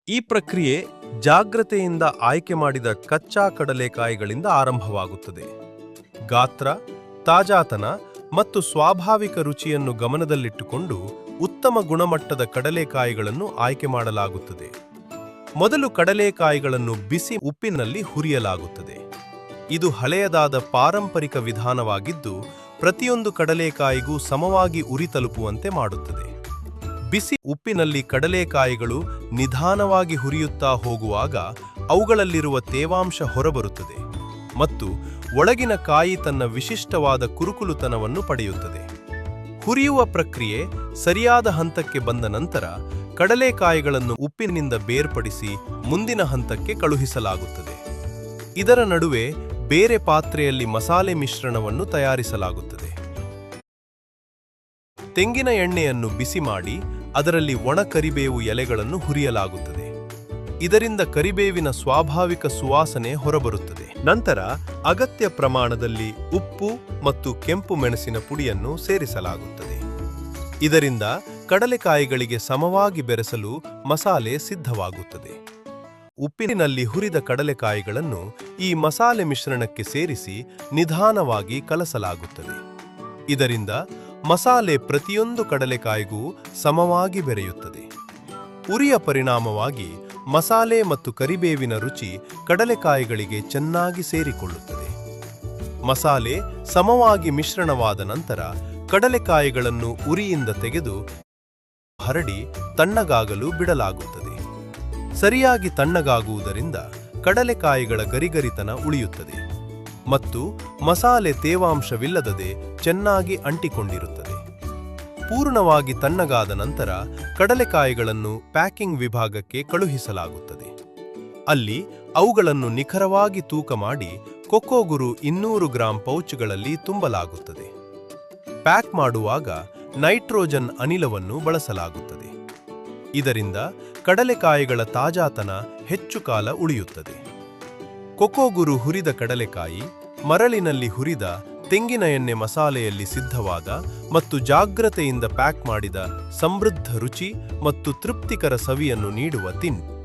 ಈ ಪ್ರಕ್ರಿಯೆ ಜಾಗ್ರತೆಯಿಂದ ಆಯ್ಕೆ ಮಾಡಿದ ಕಚ್ಚಾ ಕಡಲೆಕಾಯಿಗಳಿಂದ ಆರಂಭವಾಗುತ್ತದೆ. ಗಾತ್ರ, ತಾಜಾತನ ಮತ್ತು ಸ್ವಾಭಾವಿಕ ರುಚಿಯನ್ನು ಗಮನದಲ್ಲಿಟ್ಟುಕೊಂಡು ಉತ್ತಮ ಗುಣಮಟ್ಟದ ಕಡಲೆಕಾಯಿಗಳನ್ನು ಆಯ್ಕೆ ಮಾಡಲಾಗುತ್ತದೆ. ಮೊದಲು ಕಡಲೆಕಾಯಿಗಳನ್ನು ಬಿಸಿ ಉಪ್ಪಿನಲ್ಲಿ ಹುರಿಯಲಾಗುತ್ತದೆ. ಇದು ಹಳೆಯದಾದ ಪಾರಂಪರಿಕ ವಿಧಾನವಾಗಿದ್ದು, ಪ್ರತಿಯೊಂದು ಕಡಲೆಕಾಯಿಗೂ ಸಮವಾಗಿ ಉರಿ ತಲುಪುವಂತೆ ಮಾಡುತ್ತದೆ. ಬಿಸಿ ಉಪ್ಪಿನಲ್ಲಿ ಕಡಲೆಕಾಯಿಗಳು ನಿಧಾನವಾಗಿ ಹುರಿಯುತ್ತಾ ಹೋಗುವಾಗ ಅವುಗಳಲ್ಲಿರುವ ತೇವಾಂಶ ಹೊರಬರುತ್ತದೆ ಮತ್ತು ಒಳಗಿನ ಕಾಯಿ ತನ್ನ ವಿಶಿಷ್ಟವಾದ ಕುರುಕುಲುತನವನ್ನು ಪಡೆಯುತ್ತದೆ. ಹುರಿಯುವ ಪ್ರಕ್ರಿಯೆ ಸರಿಯಾದ ಹಂತಕ್ಕೆ ಬಂದ ನಂತರ ಕಡಲೆಕಾಯಿಗಳನ್ನು ಉಪ್ಪಿನಿಂದ ಬೇರ್ಪಡಿಸಿ ಮುಂದಿನ ಹಂತಕ್ಕೆ ಕಳುಹಿಸಲಾಗುತ್ತದೆ. ಇದರ ನಡುವೆ ಬೇರೆ ಪಾತ್ರೆಯಲ್ಲಿ ಮಸಾಲೆ ಮಿಶ್ರಣವನ್ನು ತಯಾರಿಸಲಾಗುತ್ತದೆ. ತೆಂಗಿನ ಎಣ್ಣೆಯನ್ನು ಬಿಸಿ ಮಾಡಿ ಅದರಲ್ಲಿ ಒಣ ಕರಿಬೇವು ಎಲೆಗಳನ್ನು ಹುರಿಯಲಾಗುತ್ತದೆ. ಇದರಿಂದ ಕರಿಬೇವಿನ ಸ್ವಾಭಾವಿಕ ಸುವಾಸನೆ ಹೊರಬರುತ್ತದೆ. ನಂತರ ಅಗತ್ಯ ಪ್ರಮಾಣದಲ್ಲಿ ಉಪ್ಪು ಮತ್ತು ಕೆಂಪು ಮೆಣಸಿನ ಪುಡಿಯನ್ನು ಸೇರಿಸಲಾಗುತ್ತದೆ. ಇದರಿಂದ ಕಡಲೆಕಾಯಿಗಳಿಗೆ ಸಮವಾಗಿ ಬೆರೆಸಲು ಮಸಾಲೆ ಸಿದ್ಧವಾಗುತ್ತದೆ. ಉಪ್ಪಿನಲ್ಲಿ ಹುರಿದ ಕಡಲೆಕಾಯಿಗಳನ್ನು ಈ ಮಸಾಲೆ ಮಿಶ್ರಣಕ್ಕೆ ಸೇರಿಸಿ ನಿಧಾನವಾಗಿ ಕಲಸಲಾಗುತ್ತದೆ. ಇದರಿಂದ ಮಸಾಲೆ ಪ್ರತಿಯೊಂದು ಕಡಲೆಕಾಯಿಗೂ ಸಮವಾಗಿ ಬೆರೆಯುತ್ತದೆ. ಉರಿಯ ಪರಿಣಾಮವಾಗಿ ಮಸಾಲೆ ಮತ್ತು ಕರಿಬೇವಿನ ರುಚಿ ಕಡಲೆಕಾಯಿಗಳಿಗೆ ಚೆನ್ನಾಗಿ ಸೇರಿಕೊಳ್ಳುತ್ತದೆ. ಮಸಾಲೆ ಸಮವಾಗಿ ಮಿಶ್ರಣವಾದ ನಂತರ ಕಡಲೆಕಾಯಿಗಳನ್ನು ಉರಿಯಿಂದ ತೆಗೆದು ಹರಡಿ ತಣ್ಣಗಾಗಲು ಬಿಡಲಾಗುತ್ತದೆ. ಸರಿಯಾಗಿ ತಣ್ಣಗಾಗುವುದರಿಂದ ಕಡಲೆಕಾಯಿಗಳ ಗರಿಗರಿತನ ಉಳಿಯುತ್ತದೆ ಮತ್ತು ಮಸಾಲೆ ತೇವಾಂಶವಿಲ್ಲದೆ ಚೆನ್ನಾಗಿ ಅಂಟಿಕೊಂಡಿರುತ್ತದೆ. ಪೂರ್ಣವಾಗಿ ತಣ್ಣಗಾದ ನಂತರ ಕಡಲೆಕಾಯಿಗಳನ್ನು ಪ್ಯಾಕಿಂಗ್ ವಿಭಾಗಕ್ಕೆ ಕಳುಹಿಸಲಾಗುತ್ತದೆ. ಅಲ್ಲಿ ಅವುಗಳನ್ನು ನಿಖರವಾಗಿ ತೂಕ ಮಾಡಿ ಕೊಕ್ಕೋಗುರು 200 ಗ್ರಾಂ ಪೌಚ್ಗಳಲ್ಲಿ ತುಂಬಲಾಗುತ್ತದೆ. ಪ್ಯಾಕ್ ಮಾಡುವಾಗ ನೈಟ್ರೋಜನ್ ಅನಿಲವನ್ನು ಬಳಸಲಾಗುತ್ತದೆ. ಇದರಿಂದ ಕಡಲೆಕಾಯಿಗಳ ತಾಜಾತನ ಹೆಚ್ಚು ಕಾಲ ಉಳಿಯುತ್ತದೆ. ಕೊಕ್ಕೋಗುರು ಹುರಿದ ಕಡಲೆಕಾಯಿ, ಮರಳಿನಲ್ಲಿ ಹುರಿದ ತೆಂಗಿನ ಎಣ್ಣೆ ಮಸಾಲೆಯಲ್ಲಿ ಸಿದ್ಧವಾದ ಮತ್ತು ಜಾಗ್ರತೆಯಿಂದ ಪ್ಯಾಕ್ ಮಾಡಿದ ಸಮೃದ್ಧ ರುಚಿ ಮತ್ತು ತೃಪ್ತಿಕರ ಸವಿಯನ್ನು ನೀಡುವ ತಿಂಡಿ.